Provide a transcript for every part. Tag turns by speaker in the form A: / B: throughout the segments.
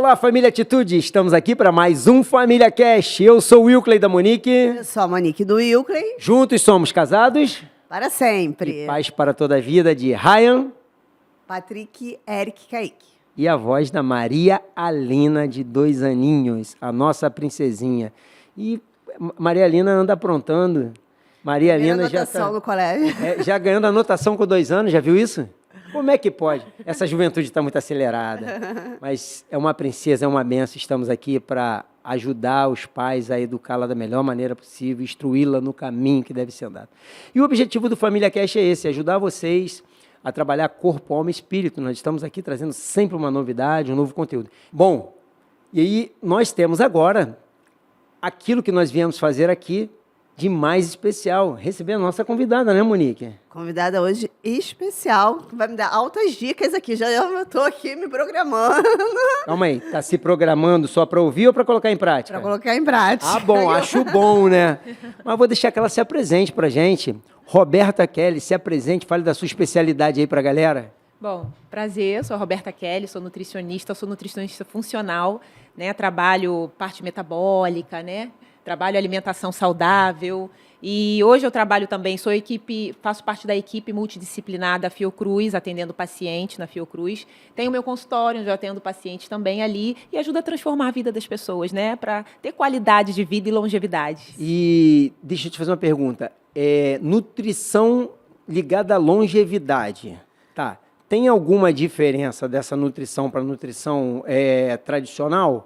A: Olá, família Atitude, estamos aqui para mais um Família Cast. Eu sou o Wilkley da Monique.
B: Eu sou a Monique do Wilkley.
A: Juntos somos casados.
B: Para sempre.
A: E paz para toda a vida de Ryan.
B: Patrick, Eric, Kaique.
A: E a voz da Maria Alina, de 2 aninhos, a nossa princesinha. E Maria Alina anda aprontando. Maria Alina já
B: tá no colégio.
A: já ganhando anotação com 2 anos, já viu isso? Como é que pode? Essa juventude está muito acelerada. Mas é uma princesa, é uma benção. Estamos aqui para ajudar os pais a educá-la da melhor maneira possível, instruí-la no caminho que deve ser andado. E o objetivo do Família Cast é esse, ajudar vocês a trabalhar corpo, alma e espírito. Nós estamos aqui trazendo sempre uma novidade, um novo conteúdo. Bom, e aí nós temos agora aquilo que nós viemos fazer aqui de mais especial, receber a nossa convidada, né, Monique?
B: Convidada hoje especial, que vai me dar altas dicas aqui. Já eu estou aqui me programando.
A: Calma aí, tá se programando só para ouvir ou para colocar em prática?
B: Para colocar em prática.
A: Ah, bom, acho bom, né? Mas vou deixar que ela se apresente pra gente. Roberta Kelly, se apresente, fale da sua especialidade aí pra galera.
C: Bom, prazer, sou a Roberta Kelly, sou nutricionista funcional, né? Trabalho parte metabólica, né? Trabalho alimentação saudável e hoje eu trabalho também, faço parte da equipe multidisciplinar da Fiocruz, atendendo paciente na Fiocruz. Tenho meu consultório, onde eu atendo pacientes também ali e ajudo a transformar a vida das pessoas, né? Para ter qualidade de vida e longevidade.
A: E deixa eu te fazer uma pergunta. Nutrição ligada à longevidade, tá? Tem alguma diferença dessa nutrição para nutrição tradicional?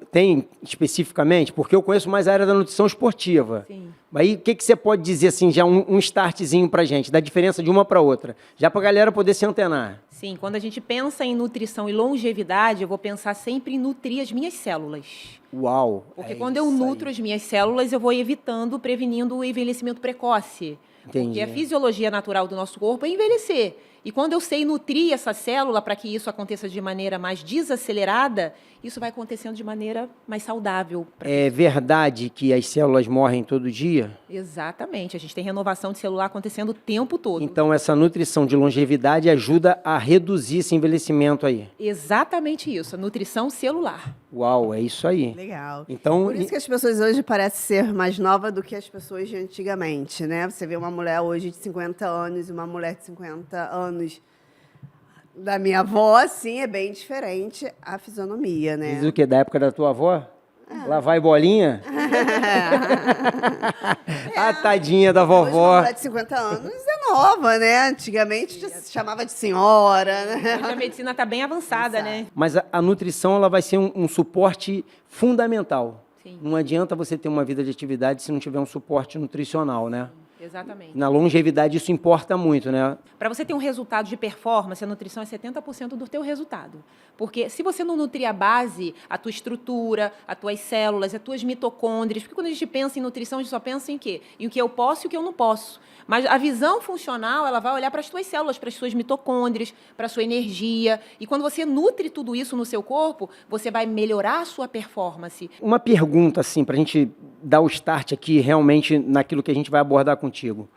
A: Tem especificamente? Porque eu conheço mais a área da nutrição esportiva.
C: Sim.
A: Aí o que você pode dizer assim, já um startzinho pra gente, da diferença de uma para outra, já pra galera poder se antenar?
C: Sim, quando a gente pensa em nutrição e longevidade, eu vou pensar sempre em nutrir as minhas células.
A: Uau!
C: Porque quando eu nutro as minhas células, eu vou evitando, prevenindo o envelhecimento precoce.
A: Entendi.
C: Porque a fisiologia natural do nosso corpo é envelhecer. E quando eu sei nutrir essa célula para que isso aconteça de maneira mais desacelerada, isso vai acontecendo de maneira mais saudável.
A: É verdade que as células morrem todo dia?
C: Exatamente. A gente tem renovação de celular acontecendo o tempo todo.
A: Então, essa nutrição de longevidade ajuda a reduzir esse envelhecimento aí?
C: Exatamente isso. A nutrição celular.
A: Uau, é isso aí.
B: Legal.
A: Então,
B: Por isso que as pessoas hoje parecem ser mais novas do que as pessoas de antigamente, né? Você vê uma mulher hoje de 50 anos e uma mulher de 50 anos da minha avó, assim, é bem diferente a fisionomia, né?
A: diz o que? Da época da tua avó? Lá vai bolinha? A tadinha da
B: Hoje uma
A: vovó.
B: mulher de 50 anos é nova, né? Antigamente já se chamava de senhora, né?
C: Hoje a medicina está bem avançada, né?
A: Mas a nutrição ela vai ser um suporte fundamental.
C: Sim.
A: Não adianta você ter uma vida de atividade se não tiver um suporte nutricional, né?
C: Exatamente.
A: Na longevidade isso importa muito, né?
C: Para você ter um resultado de performance, a nutrição é 70% do teu resultado. Porque se você não nutrir a base, a tua estrutura, as tuas células, as tuas mitocôndrias, porque quando a gente pensa em nutrição, a gente só pensa em quê? Em o que eu posso e o que eu não posso. Mas a visão funcional, ela vai olhar para as tuas células, para as suas mitocôndrias, para a sua energia. E quando você nutre tudo isso no seu corpo, você vai melhorar a sua performance.
A: Uma pergunta, assim, para a gente dar o start aqui realmente naquilo que a gente vai abordar contigo.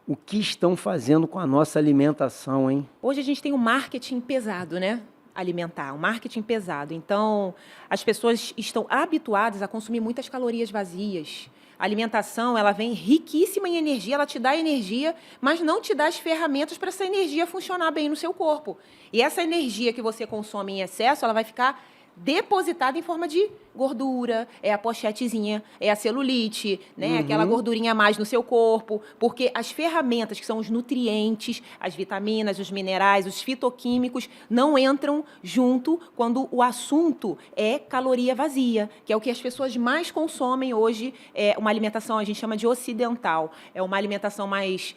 A: O que estão fazendo com a nossa alimentação, hein?
C: Hoje a gente tem um marketing pesado, né? Alimentar, um marketing pesado. Então, as pessoas estão habituadas a consumir muitas calorias vazias. A alimentação, ela vem riquíssima em energia, ela te dá energia, mas não te dá as ferramentas para essa energia funcionar bem no seu corpo. E essa energia que você consome em excesso, ela vai ficar depositada em forma de gordura, é a pochetezinha, é a celulite, né? Aquela gordurinha a mais no seu corpo, porque as ferramentas que são os nutrientes, as vitaminas, os minerais, os fitoquímicos não entram junto quando o assunto é caloria vazia, que é o que as pessoas mais consomem hoje, é uma alimentação, a gente chama de ocidental, é uma alimentação mais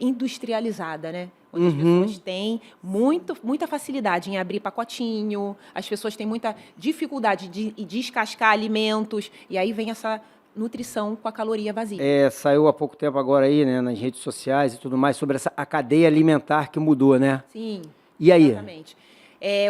C: industrializada, né? Onde as pessoas têm muita facilidade em abrir pacotinho, as pessoas têm muita dificuldade de descascar alimentos, e aí vem essa nutrição com a caloria vazia.
A: Saiu há pouco tempo agora aí, né, nas redes sociais e tudo mais, sobre a cadeia alimentar que mudou, né?
C: Sim,
A: E aí?
C: exatamente.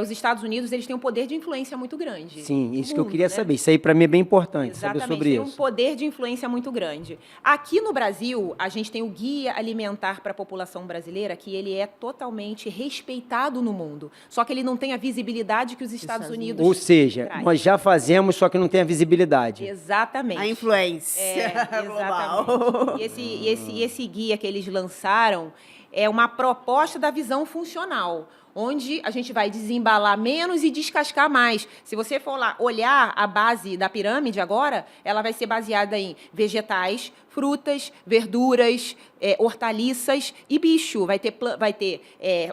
C: os Estados Unidos, eles têm um poder de influência muito grande.
A: Sim, isso que eu
C: Mundo,
A: queria
C: né?
A: saber. Isso aí, para mim, é bem importante, saber
C: Exatamente,
A: sobre
C: tem um
A: isso.
C: poder de influência muito grande. Aqui no Brasil, a gente tem o Guia Alimentar para a População Brasileira, que ele é totalmente respeitado no mundo. Só que ele não tem a visibilidade que os Estados Unidos
A: Ou seja,
C: traz.
A: nós já fazemos, só que não tem a visibilidade.
C: Exatamente.
B: A influência global.
C: Exatamente. E esse guia que eles lançaram é uma proposta da visão funcional, onde a gente vai desembalar menos e descascar mais. Se você for lá olhar a base da pirâmide agora, ela vai ser baseada em vegetais, frutas, verduras, hortaliças e bicho. Vai ter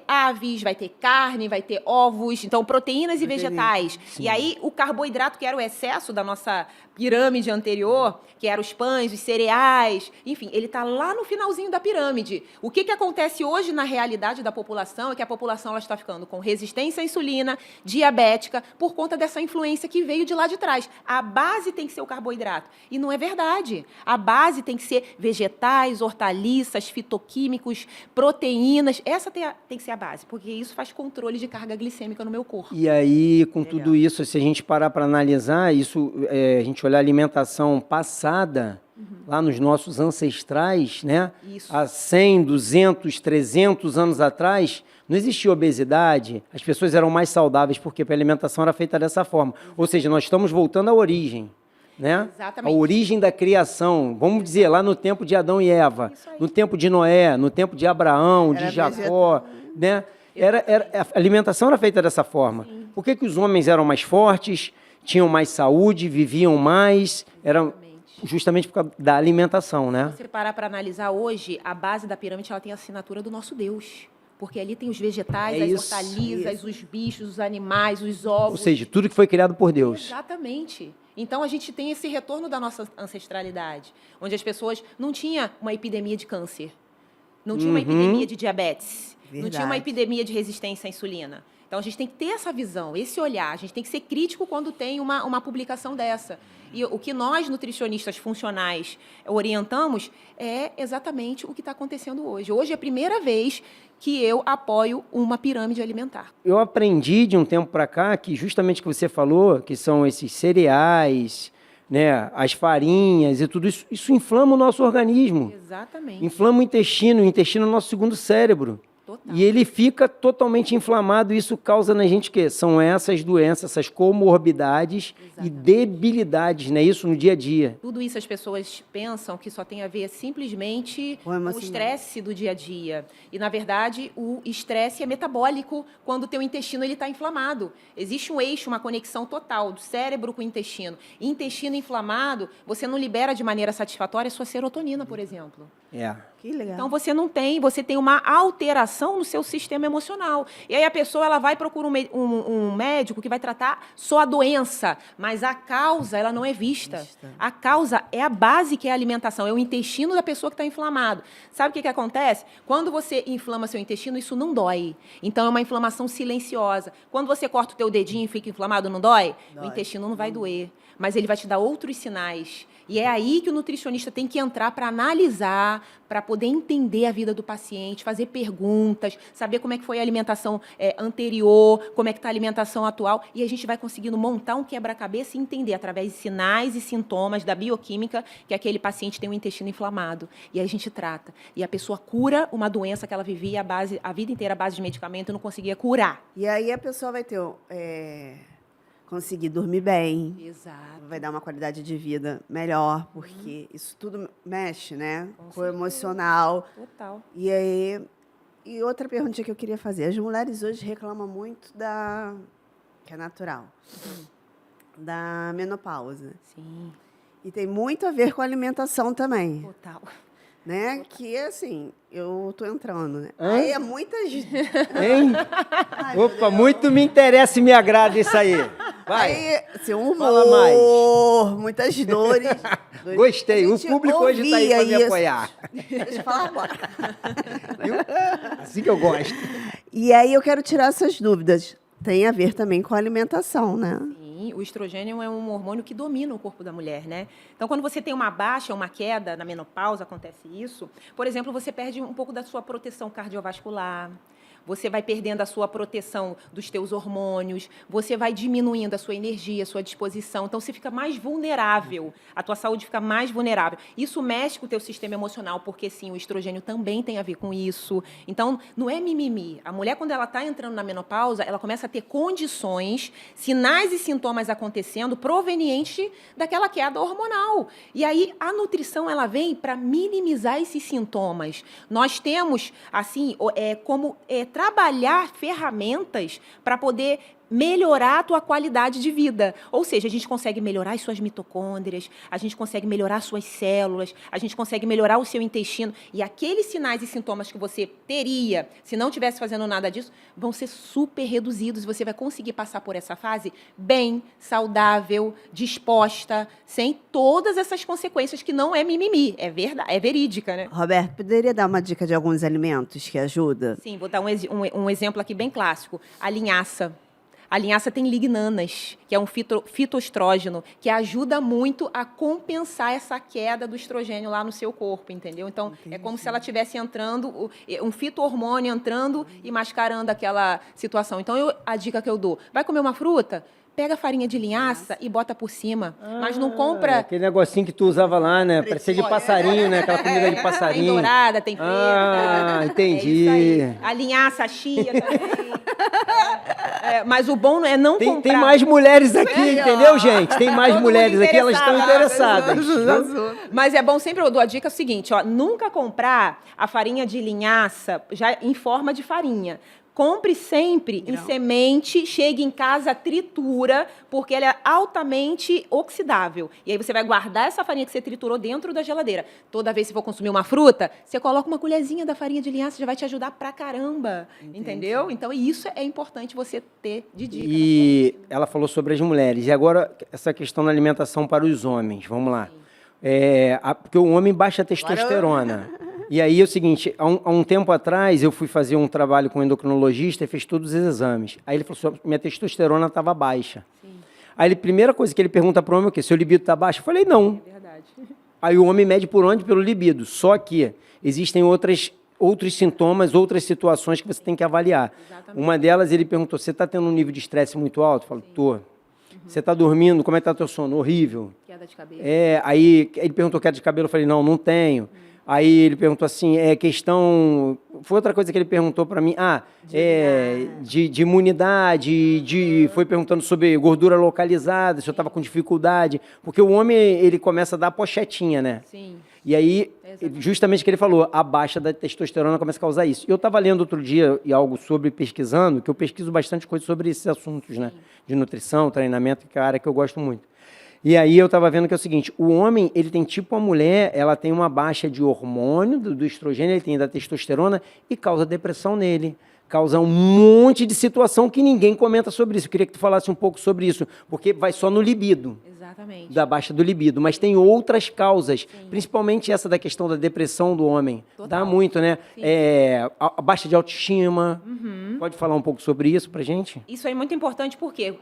C: aves, vai ter carne, vai ter ovos. Então, proteínas e vegetais.
A: Sim.
C: E aí, o carboidrato, que era o excesso da nossa pirâmide anterior, que eram os pães, os cereais, enfim, ele está lá no finalzinho da pirâmide. O que acontece hoje na realidade da população é que a população está ficando com resistência à insulina, diabética, por conta dessa influência que veio de lá de trás. A base tem que ser o carboidrato. E não é verdade. A base tem que ser vegetais, hortaliças, fitoquímicos, proteínas. Essa tem que ser a base, porque isso faz controle de carga glicêmica no meu corpo.
A: E aí, com tudo isso, se a gente parar para analisar, isso, a gente olhar a alimentação passada, lá nos nossos ancestrais, né?
C: Isso.
A: Há 100, 200, 300 anos atrás, não existia obesidade, as pessoas eram mais saudáveis porque a alimentação era feita dessa forma. Ou seja, nós estamos voltando à origem, né?
C: Exatamente.
A: A origem da criação, vamos dizer, lá no tempo de Adão e Eva,
C: Isso aí.
A: no tempo de Noé, no tempo de Abraão, de
B: Era
A: Jacó, né? A alimentação era feita dessa forma. Por que os homens eram mais fortes, tinham mais saúde, viviam mais? Era justamente por causa da alimentação, né?
C: Se você parar para analisar hoje, a base da pirâmide ela tem a assinatura do nosso Deus. Porque ali tem os vegetais,
A: É
C: as
A: isso,
C: hortaliças, os bichos, os animais, os ovos.
A: Ou seja, tudo que foi criado por Deus.
C: Exatamente. Então, a gente tem esse retorno da nossa ancestralidade, onde as pessoas não tinham uma epidemia de câncer, não tinha uma epidemia de diabetes, não tinha uma
B: Verdade.
C: epidemia de resistência à insulina. Então, a gente tem que ter essa visão, esse olhar. A gente tem que ser crítico quando tem uma publicação dessa. E o que nós, nutricionistas funcionais, orientamos é exatamente o que está acontecendo hoje. Hoje é a primeira vez que eu apoio uma pirâmide alimentar.
A: Eu aprendi de um tempo para cá que justamente o que você falou, que são esses cereais, né, as farinhas e tudo isso, isso inflama o nosso organismo.
C: Exatamente.
A: Inflama o intestino é o nosso segundo cérebro.
C: Total.
A: E ele fica totalmente inflamado e isso causa na gente o quê? São essas doenças, essas comorbidades e debilidades, né? Isso no dia a dia.
C: Tudo isso as pessoas pensam que só tem a ver simplesmente
B: Com
C: com o
B: emocional.
C: estresse do dia a dia. E, na verdade, o estresse é metabólico quando o teu intestino está inflamado. Existe um eixo, uma conexão total do cérebro com o intestino. Intestino inflamado, você não libera de maneira satisfatória a sua serotonina, por exemplo.
A: É.
B: Que legal.
C: Então, você tem uma alteração no seu sistema emocional. E aí a pessoa ela vai procurar um médico que vai tratar só a doença, mas a causa ela não é vista. A causa é a base, que é a alimentação, é o intestino da pessoa que está inflamado. Sabe o que acontece? Quando você inflama seu intestino, isso não dói. Então, é uma inflamação silenciosa. Quando você corta o teu dedinho e fica inflamado, não dói? O intestino não vai doer, mas ele vai te dar outros sinais. E é aí que o nutricionista tem que entrar para analisar, para poder entender a vida do paciente, fazer perguntas, saber como é que foi a alimentação anterior, como é que está a alimentação atual, e a gente vai conseguindo montar um quebra-cabeça e entender, através de sinais e sintomas da bioquímica, que aquele paciente tem um intestino inflamado. E aí a gente trata. E a pessoa cura uma doença que ela vivia a vida inteira à base de medicamento e não conseguia curar.
B: E aí a pessoa vai ter conseguir dormir bem,
C: Exato.
B: vai dar uma qualidade de vida melhor, porque isso tudo mexe, né? Com o
C: certeza.
B: emocional.
C: Total.
B: E aí, e outra pergunta que eu queria fazer. As mulheres hoje reclamam muito que é natural, da menopausa.
C: Sim,
B: E tem muito a ver com a alimentação também,
C: total.
B: né? Que, assim, eu tô entrando, né?
A: Hã?
B: Aí é muitas...
A: Hein?
B: Ai, meu
A: Opa,
B: Deus.
A: muito me interessa e me agrada isso aí. Vai.
B: Aí, assim, um
A: Fala
B: humor, muitas dores.
A: Gostei.
B: A
A: O
B: gente
A: público hoje está aí para me
B: ouvia isso.
A: apoiar.
B: Deixa eu falar agora.
A: Viu? Assim que eu gosto.
B: E aí eu quero tirar essas dúvidas. Tem a ver também com a alimentação, né?
C: Sim, o estrogênio é um hormônio que domina o corpo da mulher, né? Então, quando você tem uma baixa, uma queda na menopausa, acontece isso. Por exemplo, você perde um pouco da sua proteção cardiovascular. você vai perdendo a sua proteção dos teus hormônios, você vai diminuindo a sua energia, a sua disposição, então você fica mais vulnerável, a tua saúde fica mais vulnerável. Isso mexe com o teu sistema emocional, porque sim, o estrogênio também tem a ver com isso. Então, não é mimimi. A mulher, quando ela está entrando na menopausa, ela começa a ter condições, sinais e sintomas acontecendo provenientes daquela queda hormonal. E aí, a nutrição, ela vem para minimizar esses sintomas. Nós temos, assim, trabalhar ferramentas para poder melhorar a tua qualidade de vida. Ou seja, a gente consegue melhorar as suas mitocôndrias, a gente consegue melhorar as suas células, a gente consegue melhorar o seu intestino. E aqueles sinais e sintomas que você teria, se não estivesse fazendo nada disso, vão ser super reduzidos. Você vai conseguir passar por essa fase bem, saudável, disposta, sem todas essas consequências que não é mimimi, é verdade, é verídica, né?
B: Roberto, poderia dar uma dica de alguns alimentos que ajudam?
C: Sim, vou dar um exemplo aqui bem clássico. A linhaça. A linhaça tem lignanas, que é um fitoestrógeno, que ajuda muito a compensar essa queda do estrogênio lá no seu corpo, entendeu? Então, é como se ela estivesse entrando, um fito-hormônio entrando e mascarando aquela situação. Então, a dica que eu dou, vai comer uma fruta? Pega a farinha de linhaça e bota por cima, mas não compra...
A: Aquele negocinho que tu usava lá, né? Parecia de passarinho, né? Aquela comida de passarinho.
C: Tem dourada, tem preta.
A: Ah, entendi.
C: É isso aí. A linhaça, a chia também. Mas o bom é não comprar...
A: Tem mais mulheres aqui, entendeu, gente? Tem mais mulheres aqui, elas estão interessadas.
C: Mas é bom, sempre eu dou a dica seguinte, ó, nunca comprar a farinha de linhaça já em forma de farinha. Compre sempre em semente, chegue em casa, tritura, porque ela é altamente oxidável. E aí você vai guardar essa farinha que você triturou dentro da geladeira. Toda vez que for consumir uma fruta, você coloca uma colherzinha da farinha de linhaça, já vai te ajudar pra caramba. Entendi. Entendeu? Então, isso é importante você ter de dica.
A: E ela falou sobre as mulheres. E agora, essa questão da alimentação para os homens. Vamos lá. Porque o homem baixa a testosterona. E aí é o seguinte, há um tempo atrás eu fui fazer um trabalho com um endocrinologista e fez todos os exames. Aí ele falou assim, minha testosterona estava baixa. Sim. Aí a primeira coisa que ele pergunta para o homem é o quê? Seu libido está baixo? Eu falei, não. É verdade. Aí o homem mede por onde? Pelo libido. Só que existem outros sintomas, outras situações que você tem que avaliar. Exatamente. Uma delas, ele perguntou, você está tendo um nível de estresse muito alto? Eu falei, tô. Você está dormindo? Como é que está o teu sono? Horrível. Queda de cabelo. Aí ele perguntou queda de cabelo, eu falei, não tenho. Aí ele perguntou assim, foi outra coisa que ele perguntou para mim, de imunidade, foi perguntando sobre gordura localizada, se eu estava com dificuldade, porque o homem, ele começa a dar pochetinha, né? Sim. E aí, justamente o que ele falou, a baixa da testosterona começa a causar isso. Eu estava lendo outro dia algo sobre pesquisando, que eu pesquiso bastante coisa sobre esses assuntos, né? De nutrição, treinamento, que é a área que eu gosto muito. E aí eu estava vendo que é o seguinte, o homem, ele tem tipo a mulher, ela tem uma baixa de hormônio, do estrogênio, ele tem da testosterona e causa depressão nele, causa um monte de situação que ninguém comenta sobre isso. Eu queria que tu falasse um pouco sobre isso, porque vai só no libido. Exatamente. Da baixa do libido, mas tem outras causas, sim, principalmente essa da questão da depressão do homem. Total. Dá muito, né? A baixa de autoestima. Uhum. Pode falar um pouco sobre isso pra gente?
C: Isso é muito importante porque...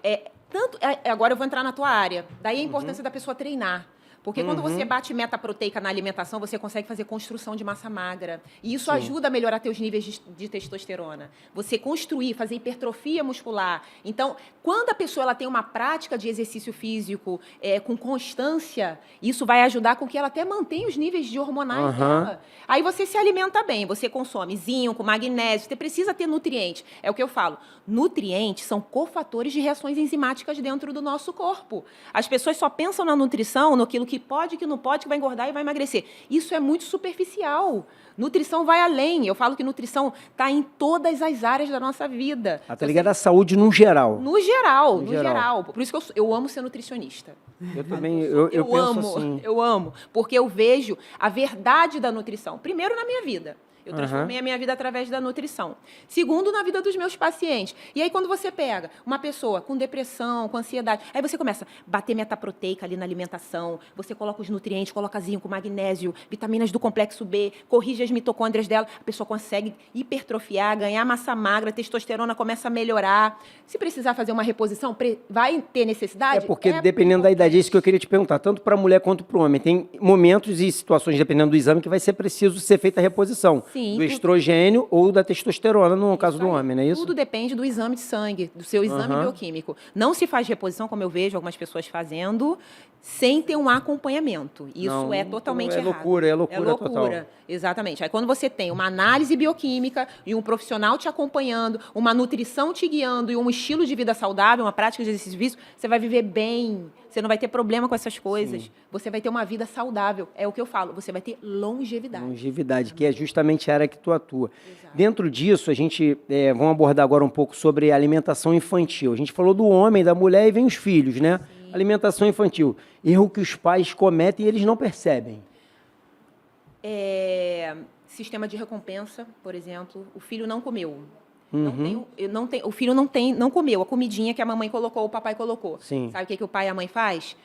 C: agora eu vou entrar na tua área. Daí a importância da pessoa treinar. Porque quando você bate meta proteica na alimentação, você consegue fazer construção de massa magra. E isso ajuda a melhorar teus níveis de testosterona. Você construir, fazer hipertrofia muscular. Então, quando a pessoa ela tem uma prática de exercício físico com constância, isso vai ajudar com que ela até mantenha os níveis de hormonais dela. Aí você se alimenta bem, você consome zinco, magnésio, você precisa ter nutrientes. É o que eu falo. Nutrientes são cofatores de reações enzimáticas dentro do nosso corpo. As pessoas só pensam na nutrição, naquilo que pode, que não pode, que vai engordar e vai emagrecer. Isso é muito superficial. Nutrição vai além. Eu falo que nutrição está em todas as áreas da nossa vida.
A: Está ligada à saúde no geral.
C: No geral. Por isso que eu amo ser nutricionista.
A: Eu também, eu penso
C: amo,
A: assim.
C: Eu amo, porque eu vejo a verdade da nutrição. Primeiro, na minha vida. Eu transformei a minha vida através da nutrição. Segundo, na vida dos meus pacientes. E aí, quando você pega uma pessoa com depressão, com ansiedade, aí você começa a bater meta proteica ali na alimentação, você coloca os nutrientes, coloca zinco, magnésio, vitaminas do complexo B, corrige as mitocôndrias dela, a pessoa consegue hipertrofiar, ganhar massa magra, a testosterona começa a melhorar. Se precisar fazer uma reposição, vai ter necessidade?
A: Porque dependendo da idade, é isso que eu queria te perguntar, tanto para a mulher quanto para o homem. Tem momentos e situações, dependendo do exame, que vai ser preciso ser feita a reposição.
C: Sim,
A: do estrogênio ou da testosterona, no caso do
C: aí.
A: homem, não é isso?
C: Tudo depende do exame de sangue, do seu exame bioquímico. Não se faz reposição, como eu vejo algumas pessoas fazendo, sem ter um acompanhamento. Isso
A: Não,
C: é totalmente
A: é
C: errado.
A: loucura, é loucura total.
C: Exatamente. Aí quando você tem uma análise bioquímica e um profissional te acompanhando, uma nutrição te guiando e um estilo de vida saudável, uma prática de exercício físico, você vai viver bem. Você não vai ter problema com essas coisas. Sim. Você vai ter uma vida saudável. É o que eu falo. Você vai ter longevidade.
A: Longevidade, que é justamente a área que tu atua.
C: Exato.
A: Dentro disso, a gente vamos abordar agora um pouco sobre alimentação infantil. A gente falou do homem, da mulher e vem os filhos, né? Sim. Alimentação infantil. Erro que os pais cometem e eles não percebem.
C: Sistema de recompensa, por exemplo. O filho não comeu.
A: Uhum.
C: O filho não comeu a comidinha que a mamãe colocou, o papai colocou.
A: Sim.
C: Sabe o que o pai e a mãe faz?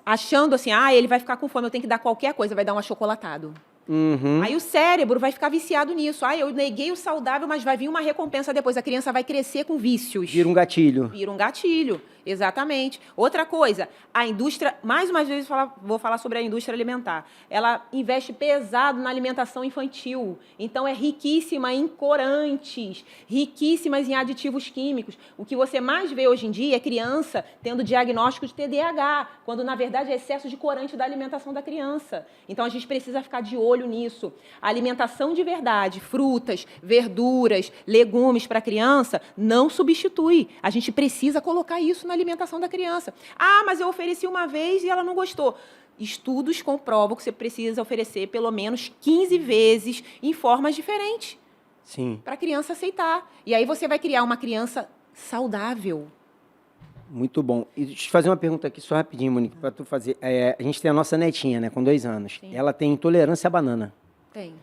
C: Achando assim, ele vai ficar com fome, eu tenho que dar qualquer coisa, vai dar um achocolatado.
A: Uhum.
C: Aí o cérebro vai ficar viciado nisso. Eu neguei o saudável, mas vai vir uma recompensa depois. A criança vai crescer com vícios.
A: Vira um gatilho.
C: Vira um gatilho, exatamente. Outra coisa, a indústria, mais uma vez vou falar sobre a indústria alimentar. Ela investe pesado na alimentação infantil. Então, é riquíssima em corantes, riquíssimas em aditivos químicos. O que você mais vê hoje em dia é criança tendo diagnóstico de TDAH, quando, na verdade, é excesso de corante da alimentação da criança. Então, a gente precisa ficar de olho nisso. A alimentação de verdade, frutas, verduras, legumes para a criança, não substitui. A gente precisa colocar isso na alimentação da criança. Mas eu ofereci uma vez e ela não gostou. Estudos comprovam que você precisa oferecer pelo menos 15 vezes em formas diferentes.
A: Sim.
C: Para a criança aceitar. E aí você vai criar uma criança saudável.
A: Muito bom. E deixa eu te fazer uma pergunta aqui só rapidinho, Monique, para tu fazer. A gente tem a nossa netinha, né, com 2 anos. Sim. Ela tem intolerância à banana.
C: Tem.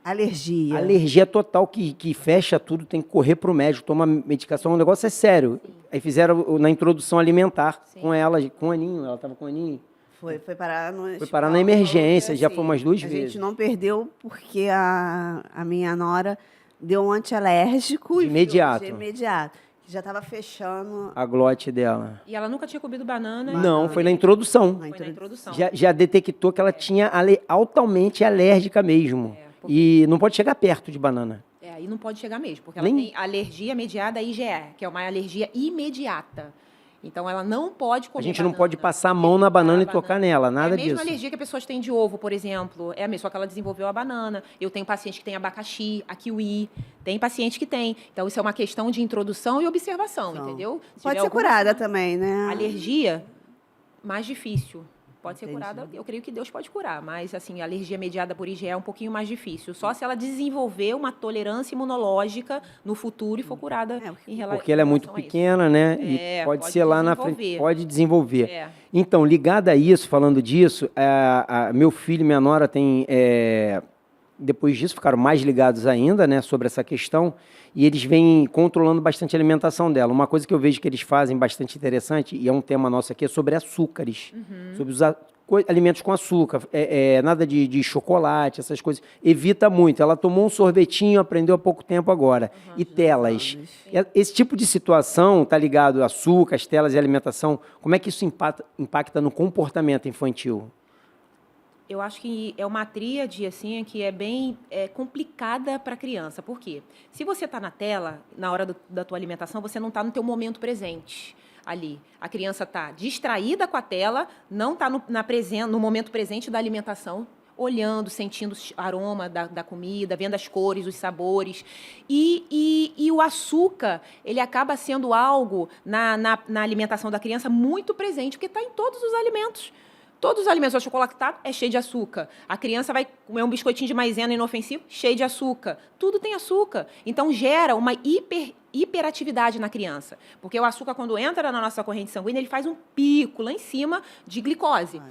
B: Alergia.
A: Alergia total, que fecha tudo, tem que correr para o médico, toma medicação, o negócio é sério. Sim. Aí fizeram na introdução alimentar. Sim. Com ela, com o aninho, ela estava com o aninho.
B: Foi parar no
A: Foi parar na emergência, já foi umas 2 vezes.
B: A gente não perdeu porque a minha nora deu um antialérgico.
A: De imediato.
B: De imediato. Já estava fechando
A: a glote dela.
C: E ela nunca tinha comido banana?
A: Não, foi na introdução.
C: Foi na introdução.
A: Já detectou que ela tinha altamente alérgica mesmo. E não pode chegar perto de banana.
C: Aí não pode chegar mesmo, porque ela tem alergia mediada a IgE, que é uma alergia imediata. Então, ela não pode comer.
A: A gente não pode passar a mão na banana e tocar nela, nada disso.
C: É a mesma alergia que as pessoas têm de ovo, por exemplo. É a mesma, só que ela desenvolveu a banana. Eu tenho paciente que tem abacaxi, a kiwi. Tem paciente que tem. Então, isso é uma questão de introdução e observação, entendeu?
B: Pode ser curada também, né?
C: Alergia, mais difícil. Pode ser curada, eu creio que Deus pode curar, mas assim, a alergia mediada por IgE é um pouquinho mais difícil. Só se ela desenvolver uma tolerância imunológica no futuro e for curada em relação.
A: Porque ela é muito pequena, né? E pode ser lá na frente, pode desenvolver. Então, ligada a isso, falando disso, meu filho e minha nora têm, depois disso, ficaram mais ligados ainda, né, sobre essa questão, e eles vêm controlando bastante a alimentação dela. Uma coisa que eu vejo que eles fazem bastante interessante, e é um tema nosso aqui, é sobre açúcares, sobre os alimentos com açúcar, nada de chocolate, essas coisas. Evita muito. Ela tomou um sorvetinho, aprendeu há pouco tempo agora. E telas. Esse tipo de situação está ligado a açúcar, as telas e alimentação. Como é que isso impacta no comportamento infantil?
C: Eu acho que é uma tríade assim, que é bem complicada para a criança. Por quê? Se você está na tela, na hora da tua alimentação, você não está no teu momento presente ali. A criança está distraída com a tela, não está no momento presente da alimentação, olhando, sentindo o aroma da comida, vendo as cores, os sabores. E o açúcar, ele acaba sendo algo na alimentação da criança muito presente, porque está em todos os alimentos. Todos os alimentos, o chocolate é cheio de açúcar. A criança vai comer um biscoitinho de maisena inofensivo, cheio de açúcar. Tudo tem açúcar. Então, gera uma hiperatividade na criança. Porque o açúcar, quando entra na nossa corrente sanguínea, ele faz um pico lá em cima de glicose.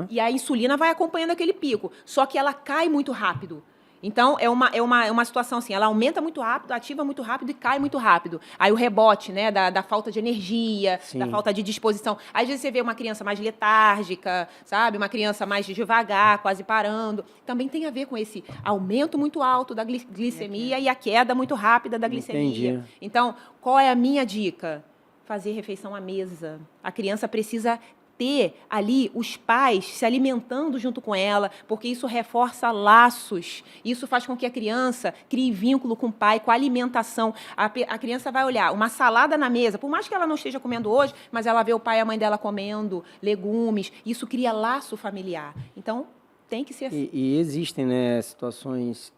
C: E a insulina vai acompanhando aquele pico. Só que ela cai muito rápido. Então, é uma situação assim, ela aumenta muito rápido, ativa muito rápido e cai muito rápido. Aí o rebote, né, da falta de energia, da falta de disposição. Aí, às vezes, você vê uma criança mais letárgica, sabe? Uma criança mais devagar, quase parando. Também tem a ver com esse aumento muito alto da glicemia e a queda muito rápida da glicemia. Então, qual é a minha dica? Fazer refeição à mesa. A criança precisa ter ali os pais se alimentando junto com ela, porque isso reforça laços, isso faz com que a criança crie vínculo com o pai, com a alimentação. A criança vai olhar uma salada na mesa, por mais que ela não esteja comendo hoje, mas ela vê o pai e a mãe dela comendo legumes, isso cria laço familiar. Então, tem que ser assim.
A: E existem, né, situações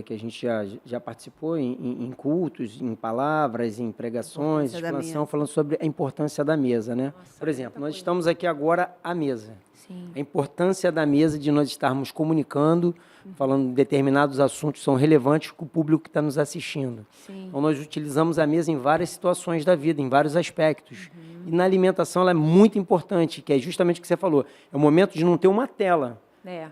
A: que a gente já participou em cultos, em palavras, em pregações, explanação, falando sobre a importância da mesa, né?
C: Nossa,
A: por exemplo, nós
C: coisa.
A: estamos aqui agora à mesa.
C: Sim.
A: A importância da mesa, de nós estarmos comunicando, falando de determinados assuntos que são relevantes com o público que está nos assistindo.
C: Sim.
A: Então, nós utilizamos a mesa em várias situações da vida, em vários aspectos. E na alimentação ela é muito importante, que é justamente o que você falou. É o momento de não ter uma tela.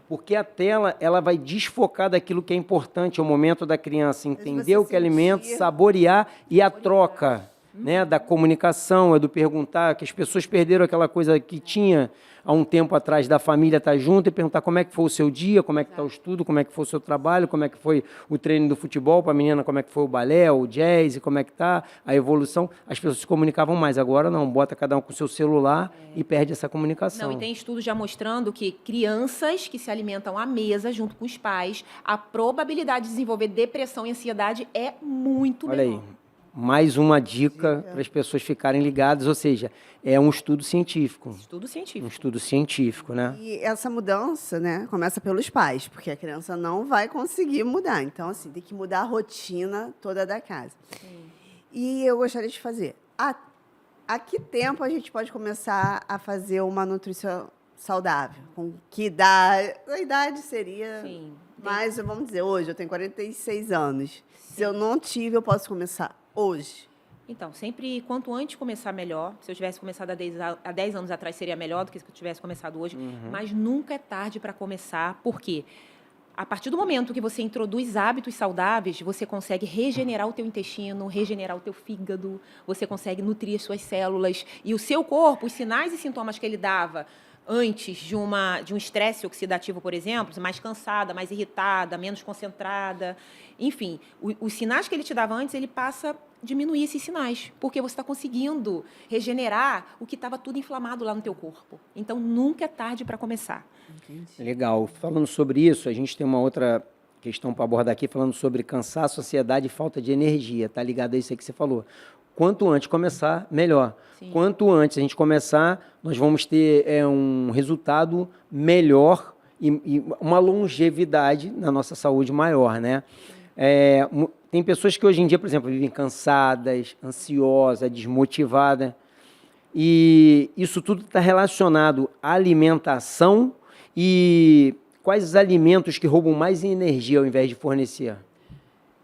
A: Porque a tela, ela vai desfocar daquilo que é importante, é o momento da criança entender o que é alimento, saborear e a troca, né, da comunicação, é do perguntar, que as pessoas perderam aquela coisa que tinha há um tempo atrás da família estar junto e perguntar como é que foi o seu dia, como é que está o estudo, como é que foi o seu trabalho, como é que foi o treino do futebol para a menina, como é que foi o balé, o jazz, como é que está a evolução. As pessoas se comunicavam mais, agora não, bota cada um com o seu celular e perde essa comunicação.
C: Não, e tem estudos já mostrando que crianças que se alimentam à mesa junto com os pais, a probabilidade de desenvolver depressão e ansiedade é muito menor.
A: Olha aí. Mais uma dica para as pessoas ficarem ligadas, ou seja, é um estudo científico.
C: Estudo científico.
A: Um estudo científico, né?
B: E essa mudança, né, começa pelos pais, porque a criança não vai conseguir mudar. Então, assim, tem que mudar a rotina toda da casa.
C: Sim.
B: E eu gostaria de fazer, a que tempo a gente pode começar a fazer uma nutrição saudável? Com que idade? A idade seria...
C: Sim.
B: Mas, vamos dizer, hoje eu tenho 46 anos. Se eu não tive, eu posso começar hoje.
C: Então, sempre, quanto antes começar, melhor. Se eu tivesse começado há 10 anos atrás, seria melhor do que se eu tivesse começado hoje. Mas nunca é tarde para começar, porque a partir do momento que você introduz hábitos saudáveis, você consegue regenerar o teu intestino, regenerar o teu fígado, você consegue nutrir as suas células. E o seu corpo, os sinais e sintomas que ele dava antes de um estresse oxidativo, por exemplo, mais cansada, mais irritada, menos concentrada, enfim, os sinais que ele te dava antes, ele passa a diminuir esses sinais, porque você está conseguindo regenerar o que estava tudo inflamado lá no teu corpo. Então, nunca é tarde para começar.
B: Entendi.
A: Legal. Falando sobre isso, a gente tem uma outra questão para abordar aqui, falando sobre cansaço, ansiedade e falta de energia. Tá ligado a isso aí que você falou. Quanto antes começar, melhor.
C: Sim.
A: Quanto antes a gente começar, nós vamos ter um resultado melhor e uma longevidade na nossa saúde maior, né? Tem pessoas que hoje em dia, por exemplo, vivem cansadas, ansiosas, desmotivadas. E isso tudo está relacionado à alimentação e quais os alimentos que roubam mais energia ao invés de fornecer?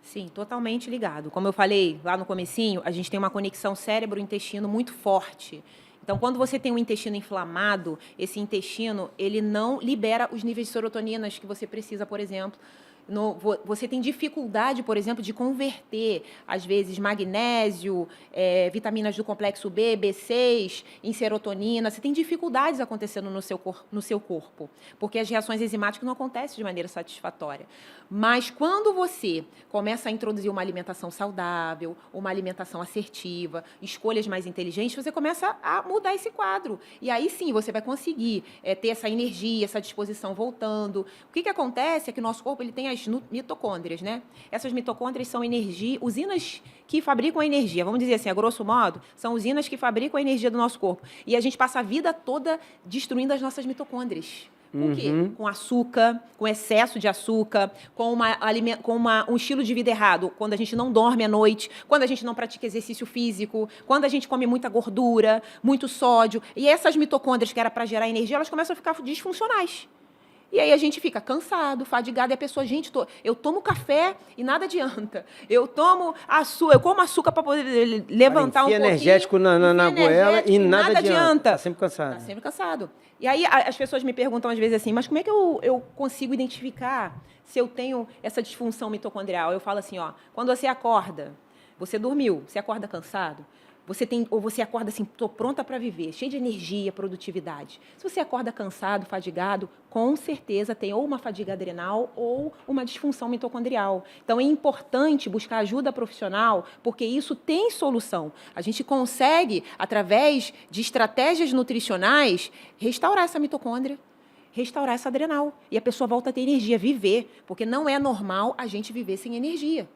C: Sim, totalmente ligado. Como eu falei lá no comecinho, a gente tem uma conexão cérebro-intestino muito forte. Então, quando você tem um intestino inflamado, esse intestino ele não libera os níveis de serotoninas que você precisa, por exemplo. Você tem dificuldade, por exemplo, de converter, às vezes, magnésio, vitaminas do complexo B, B6, em serotonina. Você tem dificuldades acontecendo no seu corpo, porque as reações enzimáticas não acontecem de maneira satisfatória. Mas quando você começa a introduzir uma alimentação saudável, uma alimentação assertiva, escolhas mais inteligentes, você começa a mudar esse quadro. E aí sim, você vai conseguir ter essa energia, essa disposição voltando. O que acontece é que o nosso corpo ele tem as mitocôndrias, né? Essas mitocôndrias são usinas que fabricam a energia. Vamos dizer assim, a grosso modo, são usinas que fabricam a energia do nosso corpo. E a gente passa a vida toda destruindo as nossas mitocôndrias. Por quê? Com açúcar, com excesso de açúcar, com um estilo de vida errado. Quando a gente não dorme à noite, quando a gente não pratica exercício físico, quando a gente come muita gordura, muito sódio. E essas mitocôndrias que era para gerar energia, elas começam a ficar disfuncionais. E aí a gente fica cansado, fadigado, e a pessoa, gente, eu tomo café e nada adianta. Eu como açúcar para poder levantar um pouquinho.
A: Energético na goela e nada adianta. Está sempre cansado.
C: Está sempre cansado. E aí as pessoas me perguntam às vezes assim, mas como é que eu consigo identificar se eu tenho essa disfunção mitocondrial? Eu falo assim, ó, quando você acorda, você dormiu, você acorda cansado, ou você acorda assim, estou pronta para viver, cheio de energia, produtividade. Se você acorda cansado, fadigado, com certeza tem ou uma fadiga adrenal ou uma disfunção mitocondrial. Então, é importante buscar ajuda profissional, porque isso tem solução. A gente consegue, através de estratégias nutricionais, restaurar essa mitocôndria, restaurar essa adrenal. E a pessoa volta a ter energia, viver, porque não é normal a gente viver sem energia.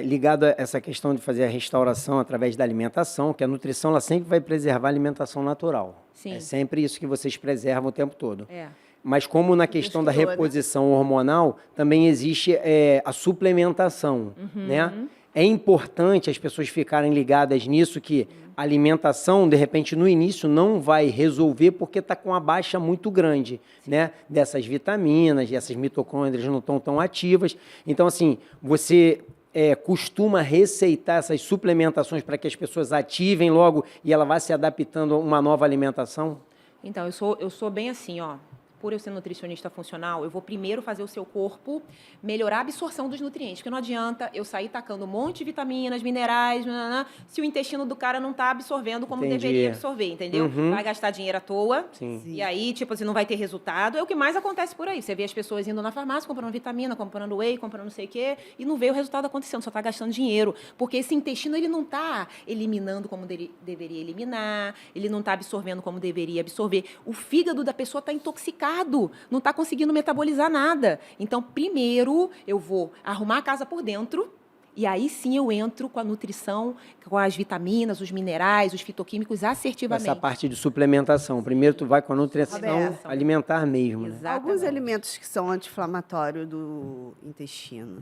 A: Ligado a essa questão de fazer a restauração através da alimentação, que a nutrição ela sempre vai preservar a alimentação natural.
C: Sim.
A: É sempre isso que vocês preservam o tempo todo.
C: É.
A: Mas como na questão da reposição hormonal, também existe a suplementação, né? É importante as pessoas ficarem ligadas nisso, que a alimentação, de repente, no início não vai resolver porque está com uma baixa muito grande, né? Dessas vitaminas, essas mitocôndrias não estão tão ativas. Então, assim, você costuma receitar essas suplementações para que as pessoas ativem logo e ela vá se adaptando a uma nova alimentação?
C: Então, eu sou bem assim, ó. Por eu ser nutricionista funcional, eu vou primeiro fazer o seu corpo melhorar a absorção dos nutrientes, porque não adianta eu sair tacando um monte de vitaminas, minerais, se o intestino do cara não está absorvendo como deveria absorver, entendeu? Vai gastar dinheiro à toa, e aí, tipo assim, não vai ter resultado. É o que mais acontece por aí. Você vê as pessoas indo na farmácia, comprando vitamina, comprando whey, comprando não sei o quê, e não vê o resultado acontecendo, só está gastando dinheiro, porque esse intestino ele não está eliminando como deveria eliminar, ele não está absorvendo como deveria absorver. O fígado da pessoa está intoxicado, não está conseguindo metabolizar nada. Então, primeiro, eu vou arrumar a casa por dentro e aí sim eu entro com a nutrição, com as vitaminas, os minerais, os fitoquímicos assertivamente.
A: Essa parte de suplementação. Primeiro tu vai com a nutrição alimentar mesmo, né?
B: Alguns alimentos que são anti-inflamatórios do intestino.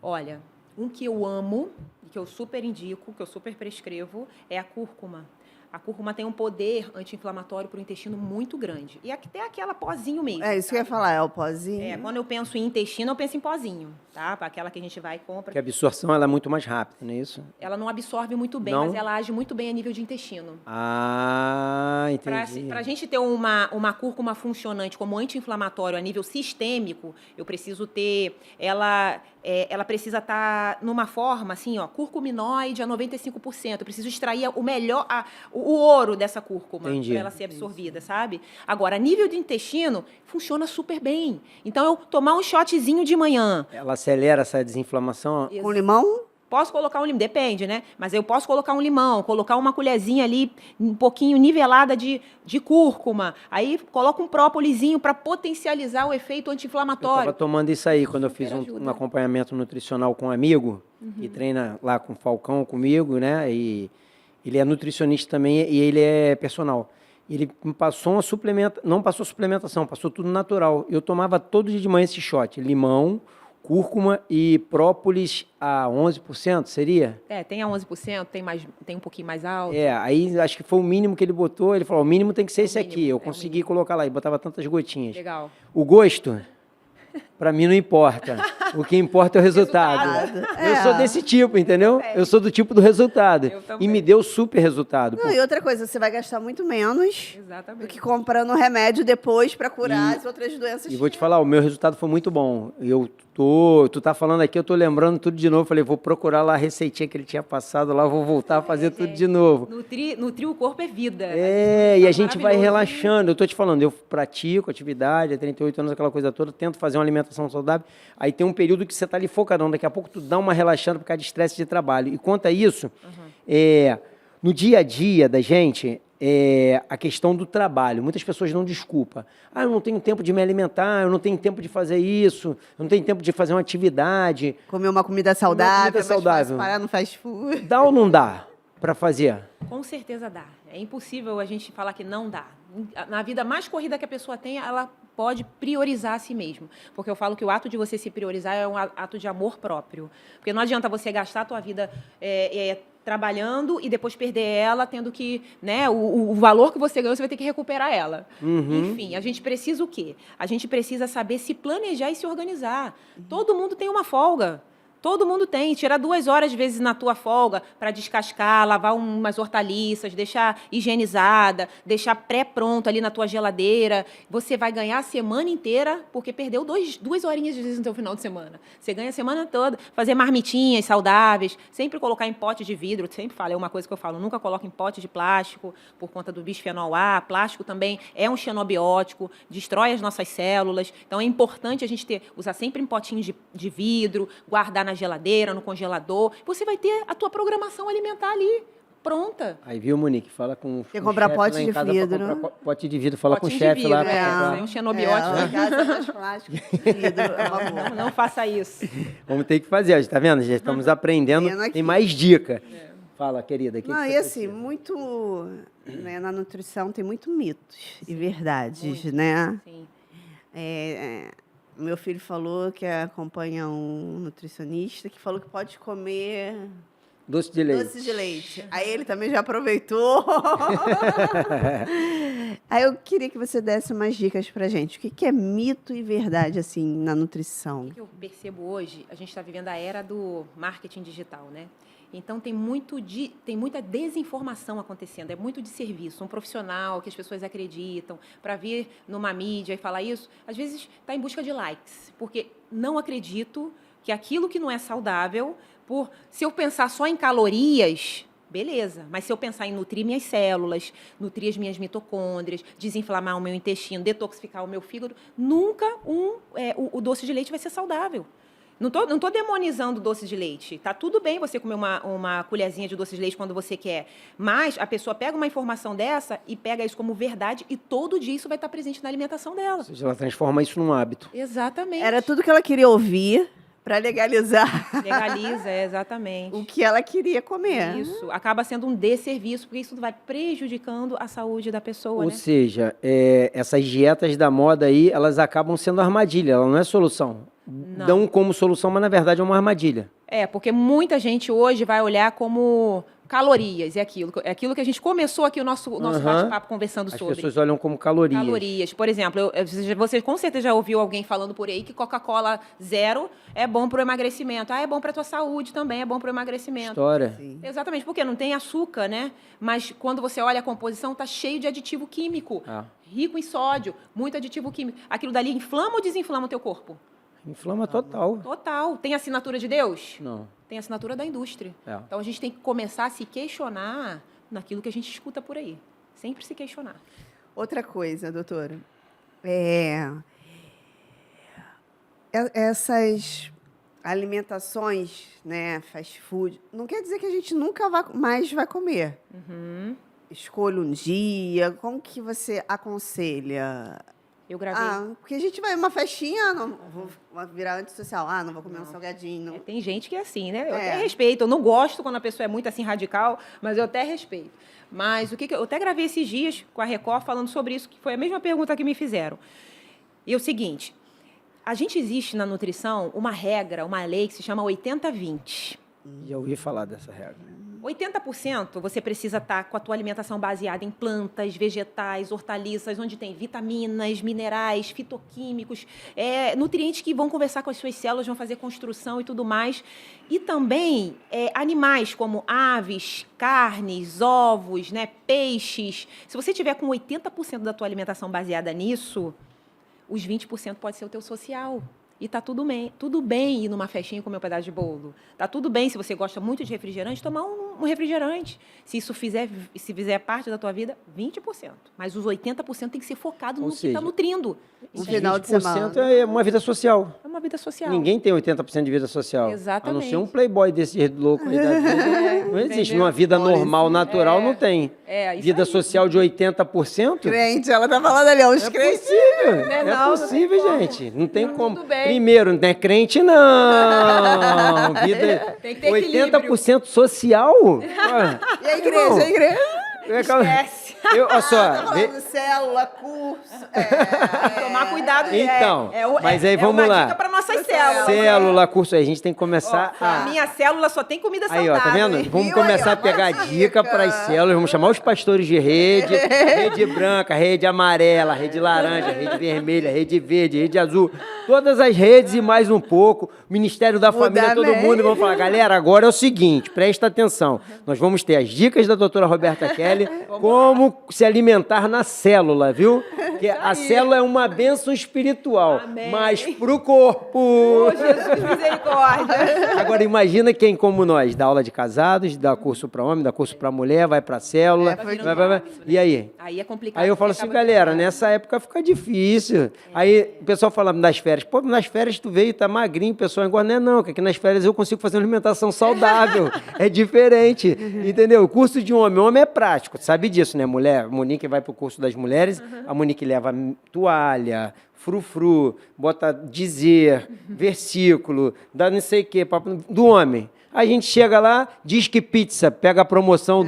C: Olha, um que eu amo, que eu super indico, que eu super prescrevo, é a cúrcuma. A cúrcuma tem um poder anti-inflamatório para o intestino muito grande. E até aquela pozinho mesmo.
B: É isso que eu ia falar, é o pozinho.
C: Quando eu penso em intestino, eu penso em pozinho, tá? Para aquela que a gente vai e compra.
A: Porque a absorção ela é muito mais rápida, não é isso?
C: Ela não absorve muito bem, mas ela age muito bem a nível de intestino.
A: Ah, entendi.
C: Para a gente ter uma cúrcuma funcionante como anti-inflamatório a nível sistêmico, eu preciso ter ela precisa estar numa forma, assim, ó, curcuminoide a 95%. Eu preciso extrair o melhor, o ouro dessa cúrcuma para ela ser absorvida, sabe? Agora, a nível de intestino, funciona super bem. Então, eu tomar um shotzinho de manhã.
A: Ela acelera essa desinflamação?
B: Com limão?
C: Posso colocar um limão, depende, né? Mas eu posso colocar um limão, colocar uma colherzinha ali, um pouquinho nivelada de cúrcuma. Aí coloco um própolizinho para potencializar o efeito anti-inflamatório.
A: Eu estava tomando isso aí quando eu fiz um acompanhamento nutricional com um amigo, que treina lá com o Falcão comigo, né? E ele é nutricionista também e ele é personal. Ele me passou uma não passou suplementação, passou tudo natural. Eu tomava todo dia de manhã esse shot, limão, cúrcuma e própolis a 11%, seria?
C: Tem a 11%, tem um pouquinho mais alto.
A: Aí acho que foi o mínimo que ele botou, ele falou, o mínimo tem que ser esse aqui, eu consegui colocar lá, e botava tantas gotinhas.
C: Legal.
A: O gosto, para mim não importa, o que importa é o resultado. Eu sou desse tipo, entendeu? Eu sou do tipo do resultado, e me deu super resultado.
B: Não, e outra coisa, você vai gastar muito menos do que comprando remédio depois para curar as outras doenças.
A: E vou te falar, o meu resultado foi muito bom. Tu tá falando aqui, eu tô lembrando tudo de novo. Falei, vou procurar lá a receitinha que ele tinha passado lá, vou voltar a fazer tudo de novo.
C: Nutrir o corpo é vida.
A: E a gente vai relaxando. Eu tô te falando, eu pratico atividade há 38 anos, aquela coisa toda, tento fazer uma alimentação saudável. Aí tem um período que você tá ali focadão, daqui a pouco tu dá uma relaxada por causa de estresse de trabalho. E quanto a isso, no dia a dia da gente, a questão do trabalho. Muitas pessoas não desculpam. Eu não tenho tempo de me alimentar, eu não tenho tempo de fazer isso, eu não tenho tempo de fazer uma atividade.
B: Comer uma comida saudável, parar no fast food.
A: Dá ou não dá para fazer?
C: Com certeza dá. É impossível a gente falar que não dá. Na vida mais corrida que a pessoa tem, ela pode priorizar a si mesma. Porque eu falo que o ato de você se priorizar é um ato de amor próprio. Porque não adianta você gastar a tua vida trabalhando e depois perder ela, tendo que, né, o valor que você ganhou, você vai ter que recuperar ela. Enfim, a gente precisa o quê? A gente precisa saber se planejar e se organizar. Todo mundo tem uma folga. Todo mundo tem. Tira 2 horas, às vezes, na tua folga para descascar, lavar umas hortaliças, deixar higienizada, deixar pré-pronto ali na tua geladeira. Você vai ganhar a semana inteira porque perdeu 2 horinhas, às vezes, no teu final de semana. Você ganha a semana toda. Fazer marmitinhas saudáveis, sempre colocar em pote de vidro. Sempre falo, é uma coisa que eu falo, nunca coloque em pote de plástico por conta do bisfenol A. Plástico também é um xenobiótico, destrói as nossas células. Então, é importante a gente usar sempre em potinhos de vidro, guardar na geladeira, no congelador. Você vai ter a tua programação alimentar ali, pronta.
A: Aí, viu, Monique? Fala com
B: Quer
A: o
B: comprar
A: chefe
B: pote
A: lá em
B: de
A: casa
B: vidro.
A: pra comprar pote de vidro. Fala com o
C: Potinho de
A: chefe lá.
C: vidro,
A: pra comprar.
C: é um xenobiótico.
B: Em casa faz plástico de vidro, é uma boa.
C: Não faça isso.
A: Vamos ter que fazer, ó, tá vendo? Já estamos aprendendo.
B: Vendo aqui.
A: Tem mais dica. Fala, querida. o que
B: Não,
A: que
B: e
A: você
B: assim,
A: precisa?
B: muito... Né, na nutrição tem muito mitos e verdades, né?
C: Sim.
B: Meu filho falou que acompanha um nutricionista que falou que pode comer
A: Doce de leite.
B: doce de leite. Aí ele também já aproveitou. Aí eu queria que você desse umas dicas pra gente. O que é mito e verdade, assim, na nutrição?
C: O que eu percebo hoje, a gente está vivendo a era do marketing digital, né? Então, tem muita desinformação acontecendo, é muito de serviço. Um profissional que as pessoas acreditam, para vir numa mídia e falar isso, às vezes está em busca de likes, porque não acredito que aquilo que não é saudável, se eu pensar só em calorias, beleza, mas se eu pensar em nutrir minhas células, nutrir as minhas mitocôndrias, desinflamar o meu intestino, detoxificar o meu fígado, nunca o doce de leite vai ser saudável. Não tô demonizando o doce de leite. Tá tudo bem você comer uma colherzinha de doce de leite quando você quer. Mas a pessoa pega uma informação dessa e pega isso como verdade e todo dia isso vai estar presente na alimentação dela.
A: Ou seja, ela transforma isso num hábito.
C: Exatamente.
B: Era tudo que ela queria ouvir para legalizar
C: Legaliza, exatamente.
B: o que ela queria comer.
C: Isso. Acaba sendo um desserviço, porque isso vai prejudicando a saúde da pessoa,
A: Ou
C: né?
A: seja, essas dietas da moda aí, elas acabam sendo armadilha, ela não é solução.
C: Não.
A: Dão como solução, mas na verdade é uma armadilha.
C: Porque muita gente hoje vai olhar como calorias, é aquilo que a gente começou aqui o nosso
A: Aham.
C: bate-papo conversando
A: As
C: sobre.
A: pessoas olham como calorias.
C: Calorias. Por exemplo, você com certeza já ouviu alguém falando por aí que Coca-Cola zero é bom para o emagrecimento. É bom para a tua saúde também, é bom para o emagrecimento.
A: História.
B: Sim.
C: Exatamente, porque não tem açúcar, né? Mas quando você olha a composição, tá cheio de aditivo químico.
A: Ah.
C: Rico em sódio, muito aditivo químico. Aquilo dali inflama ou desinflama o teu corpo?
A: Inflama total.
C: Total. Tem assinatura de Deus?
A: Não.
C: Tem assinatura da indústria.
A: É.
C: Então, a gente tem que começar a se questionar naquilo que a gente escuta por aí. Sempre se questionar.
B: Outra coisa, doutora. Essas alimentações, né, fast food, não quer dizer que a gente nunca mais vai comer. Escolha um dia. Como que você aconselha?
C: Eu gravei.
B: Porque a gente vai uma festinha, não vou virar antissocial. Não vou comer um salgadinho. Não.
C: Tem gente que é assim, né? Eu
B: É.
C: até respeito. Eu não gosto quando a pessoa é muito assim radical, mas eu até respeito. Mas eu até gravei esses dias com a Record falando sobre isso, que foi a mesma pergunta que me fizeram. E é o seguinte, a gente existe na nutrição uma regra, uma lei que se chama 80-20.
A: Já ouvi falar dessa regra.
C: 80% você precisa estar com a tua alimentação baseada em plantas, vegetais, hortaliças, onde tem vitaminas, minerais, fitoquímicos, nutrientes que vão conversar com as suas células, vão fazer construção e tudo mais. E também animais como aves, carnes, ovos, né, peixes. Se você tiver com 80% da tua alimentação baseada nisso, os 20% pode ser o teu social. E tá tudo bem ir numa festinha e comer um pedaço de bolo. Tá tudo bem, se você gosta muito de refrigerante, tomar um refrigerante. Se fizer parte da tua vida, 20%. Mas os 80% tem que ser focado no que está nutrindo.
B: Um final de
A: 20%
B: semana.
A: é uma vida social.
C: É uma vida social.
A: Ninguém tem 80% de vida social.
C: Exatamente.
A: A não ser um playboy desse louco aí da vida. Não existe.
C: entendeu?
A: Numa vida normal, natural, não tem.
C: Isso
A: Vida
C: aí.
A: social de 80%?
B: Crente, ela tá falando ali, os
A: É
B: crentes.
A: possível.
C: Né,
A: É
C: não, não
A: possível,
C: tem como.
A: gente. Não tem como.
C: Tudo bem.
A: Primeiro, não é crente, não. Vida
C: Tem que ter
A: 80% social?
B: E a igreja, a igreja?
C: Esquece.
A: Olha só.
B: Tá falando célula, curso.
C: Tomar cuidado.
A: Então, mas aí vamos
C: é
A: lá.
C: uma dica para nossas células.
A: Célula, curso aí. A gente tem que começar
C: A minha célula só tem comida
A: Aí,
C: saudável.
A: ó, tá vendo?
C: hein?
A: Vamos
B: Viu
A: começar
B: aí,
A: a pegar
B: ó,
A: dica para as células. Vamos chamar os pastores de rede. Rede branca, rede amarela, rede laranja, rede vermelha, rede verde, rede azul. Todas as redes e mais um pouco, Ministério da Família, todo
B: Mudamento.
A: mundo, vão falar, galera, agora é o seguinte, presta atenção, nós vamos ter as dicas da doutora Roberta Kelly, como se alimentar na célula, viu? Porque a célula é uma bênção espiritual,
C: Amém.
A: mas pro corpo...
C: Ô, Jesus, misericórdia.
A: Agora imagina quem como nós, dá aula de casados, dá curso para homem, dá curso para mulher, vai para célula, vai. E aí?
C: Aí é complicado.
A: Aí eu falo
C: porque
A: assim,
C: acaba
A: galera,
C: demorando.
A: nessa época fica difícil. Aí o pessoal fala das férias. Pô, nas férias tu veio, tá magrinho, o pessoal agora não é não, que aqui nas férias eu consigo fazer uma alimentação saudável. É diferente, entendeu? O curso de homem é prático, tu sabe disso, né? Mulher, a Monique vai pro curso das mulheres, a Monique leva toalha, frufru, bota dizer, versículo, dá não sei o quê, do homem. A gente chega lá, diz que pizza, pega a promoção,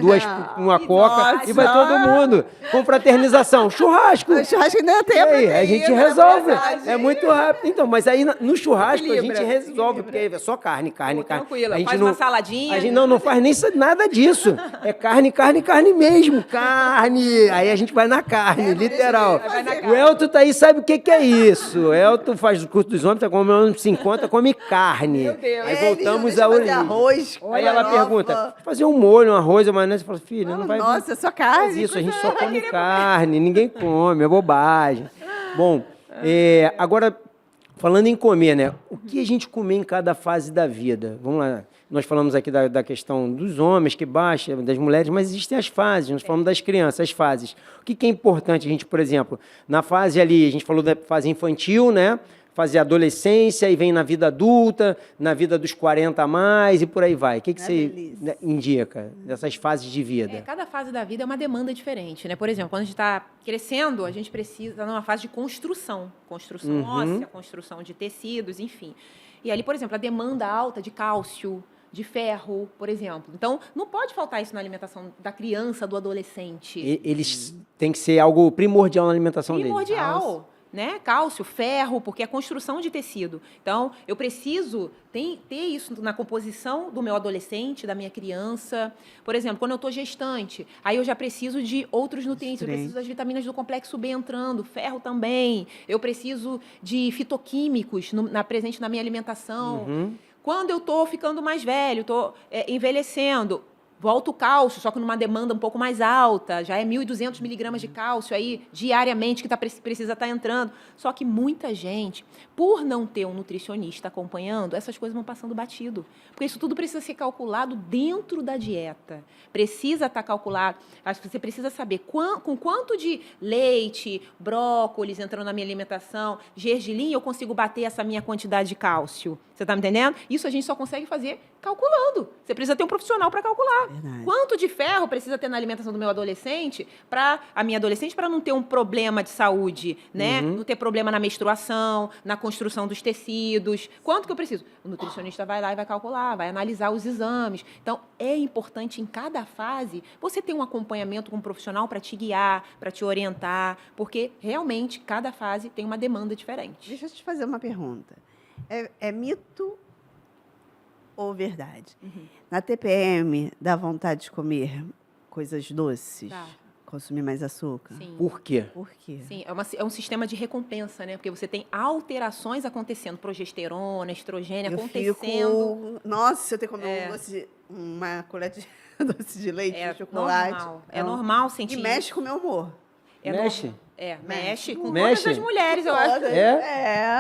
A: uma coca e vai todo mundo. Confraternização, churrasco.
B: O churrasco ainda tem
A: E
B: a
A: aí,
B: proteína,
A: a gente
B: é
A: resolve.
B: verdade.
A: É muito rápido. Então, mas aí no churrasco a
C: Equilibra,
A: gente resolve, porque aí é só carne.
C: Pô, tranquila,
A: A gente
C: faz uma saladinha.
A: A gente não faz nem nada disso. É carne mesmo. Carne. Aí a gente vai na carne, literal.
C: vai na
A: O
C: carne.
A: Elton tá aí, sabe o que é isso? O Elton faz o curso dos homens, tá comendo 50, come carne.
C: Meu Deus.
A: Aí
B: É,
A: voltamos
B: deixa eu
A: ao
B: fazer
A: origem.
B: arroz.
A: Aí ela
B: farofa.
A: pergunta, fazer um molho, um arroz, uma maionese, você fala, filha, não vai...
B: Nossa, é só
A: Faz
B: carne.
A: isso, a gente só come carne, ninguém come, é bobagem. Bom, agora, falando em comer, né? O que a gente comer em cada fase da vida? Vamos lá, nós falamos aqui da questão dos homens que baixa, das mulheres, mas existem as fases, nós falamos das crianças, as fases. O que é importante a gente, por exemplo, na fase ali, a gente falou da fase infantil, né? Fase adolescência, e vem na vida adulta, na vida dos 40 a mais e por aí vai. O que você
B: velhice.
A: indica dessas fases de vida?
C: Cada fase da vida é uma demanda diferente, né? Por exemplo, quando a gente está crescendo, a gente precisa estar numa fase de construção. Construção óssea, construção de tecidos, enfim. E ali, por exemplo, a demanda alta de cálcio, de ferro, por exemplo. Então, não pode faltar isso na alimentação da criança, do adolescente.
A: Eles têm que ser algo primordial na alimentação deles.
C: Primordial. Né? Cálcio, ferro, porque é construção de tecido. Então, eu preciso ter isso na composição do meu adolescente, da minha criança. Por exemplo, quando eu estou gestante, aí eu já preciso de outros nutrientes. Eu preciso das vitaminas do complexo B entrando, ferro também. Eu preciso de fitoquímicos presente na minha alimentação. Quando eu estou ficando mais velho, estou envelhecendo, volta o cálcio, só que numa demanda um pouco mais alta, já é 1.200 miligramas de cálcio aí diariamente que precisa estar entrando. Só que muita gente, por não ter um nutricionista acompanhando, essas coisas vão passando batido. Porque isso tudo precisa ser calculado dentro da dieta. Precisa estar calculado. Você precisa saber com quanto de leite, brócolis entrando na minha alimentação, gergelim, eu consigo bater essa minha quantidade de cálcio. Você está me entendendo? Isso a gente só consegue fazer calculando. Você precisa ter um profissional para calcular.
B: Verdade.
C: Quanto de ferro precisa ter na alimentação do meu adolescente para não ter um problema de saúde, né? Não ter problema na menstruação, na construção dos tecidos. Quanto que eu preciso? O nutricionista vai lá e vai calcular, vai analisar os exames. Então, é importante em cada fase você ter um acompanhamento com um profissional para te guiar, para te orientar, porque realmente cada fase tem uma demanda diferente.
B: Deixa eu te fazer uma pergunta. É mito ou verdade? Na TPM, dá vontade de comer coisas doces?
C: Tá.
B: Consumir mais açúcar?
C: Sim.
A: Por quê?
B: Por quê?
C: Sim, é um sistema de recompensa, né? Porque você tem alterações acontecendo, progesterona, estrogênio
B: Eu
C: acontecendo.
B: fico... Nossa, se eu ter que comer uma colher de doce de leite, de chocolate.
C: Normal. É normal sentir
B: E mexe com o meu humor.
A: Mexe?
C: Mexe com
A: Mexe?
C: todas as mulheres, eu acho.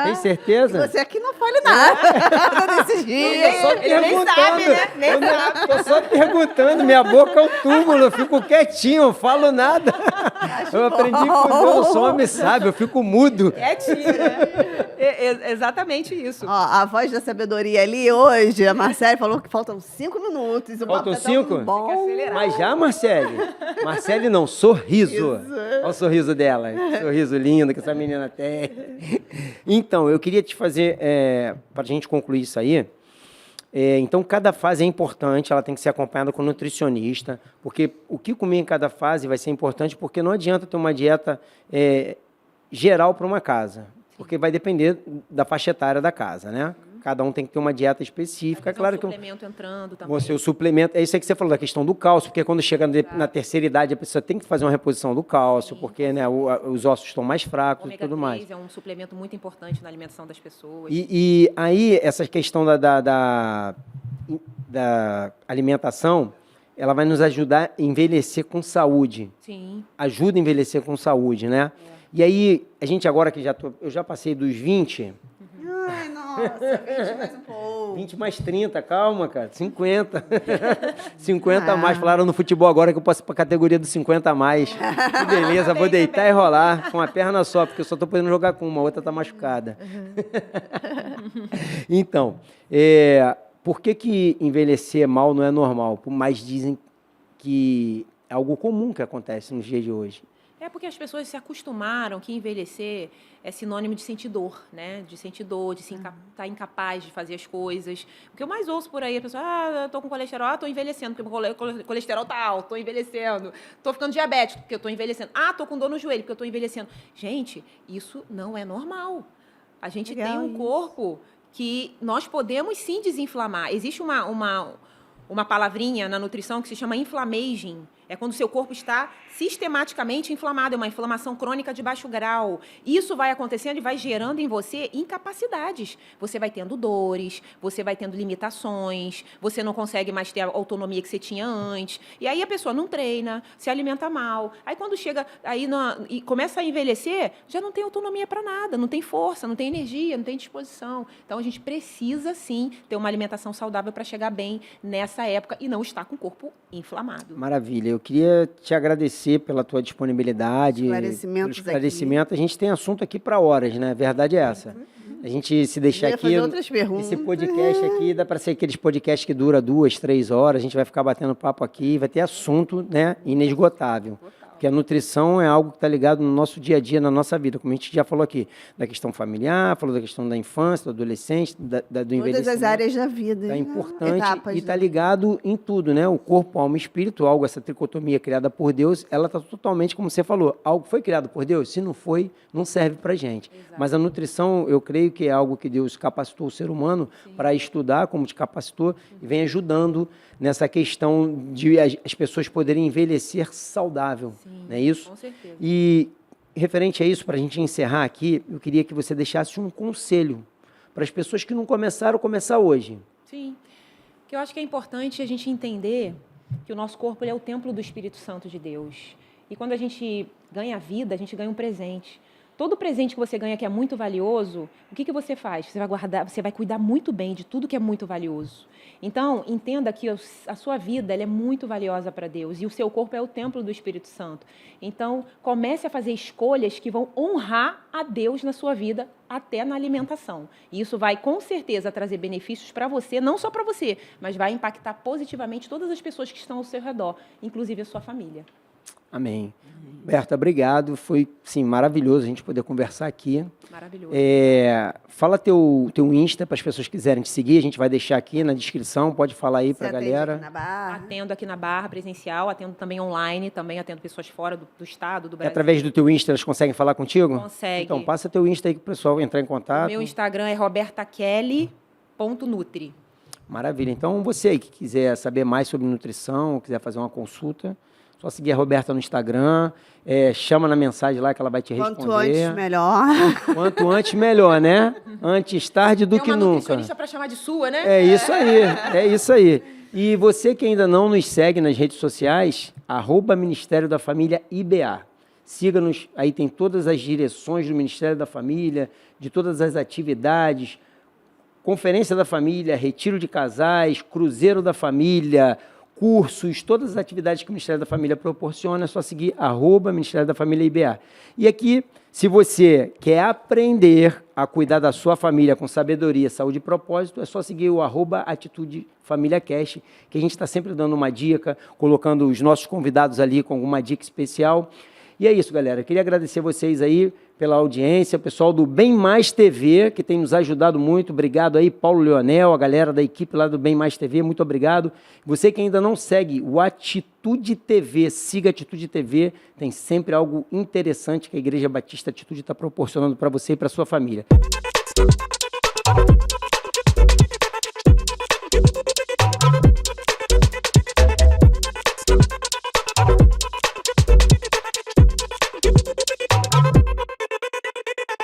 A: Tem certeza?
B: E você aqui não fale nada desses dias.
C: Ele nem sabe, né? Nem sabe.
A: Tô só perguntando, minha boca é um túmulo, eu fico quietinho, eu falo nada. Eu aprendi com Deus, eu sou homem sábio, eu fico mudo.
C: Quietinho, né? Exatamente isso.
B: Ó, a voz da sabedoria ali hoje, a Marcele falou que faltam 5 minutos. O
A: Faltam
B: papo tá tão
A: 5?
B: bom.
A: Mas já, Marcele? Marcele não, sorriso. Olha o sorriso dela, sorriso lindo que essa menina tem. Então, eu queria te fazer, para a gente concluir isso aí, então, cada fase é importante, ela tem que ser acompanhada com um nutricionista, porque o que comer em cada fase vai ser importante, porque não adianta ter uma dieta geral para uma casa, porque vai depender da faixa etária da casa, né? cada um tem que ter uma dieta específica. É claro que
C: suplemento entrando também.
A: o suplemento, é isso aí que você falou, da questão do cálcio, porque quando chega na terceira idade, a pessoa tem que fazer uma reposição do cálcio, porque né, os ossos estão mais fracos e tudo mais.
C: É um suplemento muito importante na alimentação das pessoas.
A: E aí, essa questão da alimentação, ela vai nos ajudar a envelhecer com saúde.
C: Sim.
A: Ajuda a envelhecer com saúde, né? E aí, a gente agora que eu já passei dos 20...
B: Ai, nossa, 20 mais um pouco.
A: 20 mais 30, calma, cara. 50. 50 a mais. Falaram no futebol agora que eu posso ir pra categoria dos 50 a mais. Que beleza, vou deitar e rolar com uma perna só, porque eu só tô podendo jogar com uma, a outra tá machucada. Então, por que envelhecer mal não é normal? Por mais dizem que é algo comum que acontece nos dias de hoje.
C: É porque as pessoas se acostumaram que envelhecer é sinônimo de sentir dor, né? De sentir dor, de estar incapaz de fazer as coisas. O que eu mais ouço por aí, a pessoa, eu tô com colesterol, tô envelhecendo, porque meu colesterol tá alto, tô envelhecendo. Tô ficando diabético, porque eu tô envelhecendo. Tô com dor no joelho, porque eu tô envelhecendo. Gente, isso não é normal. A gente tem um corpo que nós podemos sim desinflamar. Existe uma palavrinha na nutrição que se chama inflammaging. É quando o seu corpo está sistematicamente inflamado, é uma inflamação crônica de baixo grau. Isso vai acontecendo e vai gerando em você incapacidades. Você vai tendo dores, você vai tendo limitações, você não consegue mais ter a autonomia que você tinha antes. E aí a pessoa não treina, se alimenta mal. Aí quando chega e começa a envelhecer, já não tem autonomia para nada, não tem força, não tem energia, não tem disposição. Então a gente precisa sim ter uma alimentação saudável para chegar bem nessa época e não estar com o corpo inflamado.
A: Maravilha. Eu queria te agradecer pela tua disponibilidade, pelo esclarecimento. A gente tem assunto aqui para horas, né? A verdade é essa. A gente se deixar aqui, esse podcast aqui, dá para ser aqueles podcasts que dura 2, 3 horas, a gente vai ficar batendo papo aqui, vai ter assunto, né, inesgotável. Porque a nutrição é algo que está ligado no nosso dia a dia, na nossa vida, como a gente já falou aqui, da questão familiar, falou da questão da infância, do adolescente, do envelhecimento.
B: Todas as áreas da vida.
A: É importante e está ligado em tudo, né? O corpo, alma e espírito, algo, essa tricotomia criada por Deus, ela está totalmente, como você falou, algo foi criado por Deus, se não foi, não serve para a gente. Exato. Mas a nutrição, eu creio que é algo que Deus capacitou o ser humano para estudar, como te capacitou, e vem ajudando nessa questão de as pessoas poderem envelhecer saudável. Sim, não é isso?
C: Com certeza.
A: E referente a isso, para a gente encerrar aqui, eu queria que você deixasse um conselho para as pessoas que não começaram a começar hoje.
C: Sim, que eu acho que é importante a gente entender que o nosso corpo é o templo do Espírito Santo de Deus. E quando a gente ganha vida, a gente ganha um presente. Todo presente que você ganha que é muito valioso, o que você faz? Você vai guardar, você vai cuidar muito bem de tudo que é muito valioso. Então, entenda que a sua vida ela é muito valiosa para Deus e o seu corpo é o templo do Espírito Santo. Então, comece a fazer escolhas que vão honrar a Deus na sua vida, até na alimentação. E isso vai, com certeza, trazer benefícios para você, não só para você, mas vai impactar positivamente todas as pessoas que estão ao seu redor, inclusive a sua família.
A: Amém. Berta, obrigado. Foi, sim, maravilhoso a gente poder conversar aqui.
C: Maravilhoso.
A: Fala teu Insta para as pessoas que quiserem te seguir. A gente vai deixar aqui na descrição. Pode falar aí para a galera.
B: Aqui na Barra.
C: Atendo aqui na Barra, presencial. Atendo também online. Também atendo pessoas fora do estado, do Brasil.
A: Através do teu Insta, elas conseguem falar contigo?
C: Consegue.
A: Então, passa teu Insta aí para o pessoal entrar em contato.
C: O meu Instagram é robertakelly.nutri.
A: Maravilha. Então, você aí que quiser saber mais sobre nutrição, quiser fazer uma consulta, só seguir a Roberta no Instagram, chama na mensagem lá que ela vai te responder.
B: Quanto antes, melhor.
A: Quanto antes, melhor, né? Antes tarde do que nunca.
C: Tem uma nutricionista para chamar de sua, né?
A: É isso aí, é isso aí. E você que ainda não nos segue nas redes sociais, @Ministério da Família IBA. Siga-nos, aí tem todas as direções do Ministério da Família, de todas as atividades, Conferência da Família, Retiro de Casais, Cruzeiro da Família, cursos, todas as atividades que o Ministério da Família proporciona, é só seguir @Ministério da Família IBA. E aqui, se você quer aprender a cuidar da sua família com sabedoria, saúde e propósito, é só seguir o @Atitude Família Cast, que a gente está sempre dando uma dica, colocando os nossos convidados ali com alguma dica especial. E é isso, galera. Eu queria agradecer vocês aí pela audiência, o pessoal do Bem Mais TV, que tem nos ajudado muito. Obrigado aí, Paulo Leonel, a galera da equipe lá do Bem Mais TV, muito obrigado. Você que ainda não segue o Atitude TV, siga a Atitude TV, tem sempre algo interessante que a Igreja Batista Atitude está proporcionando para você e para sua família.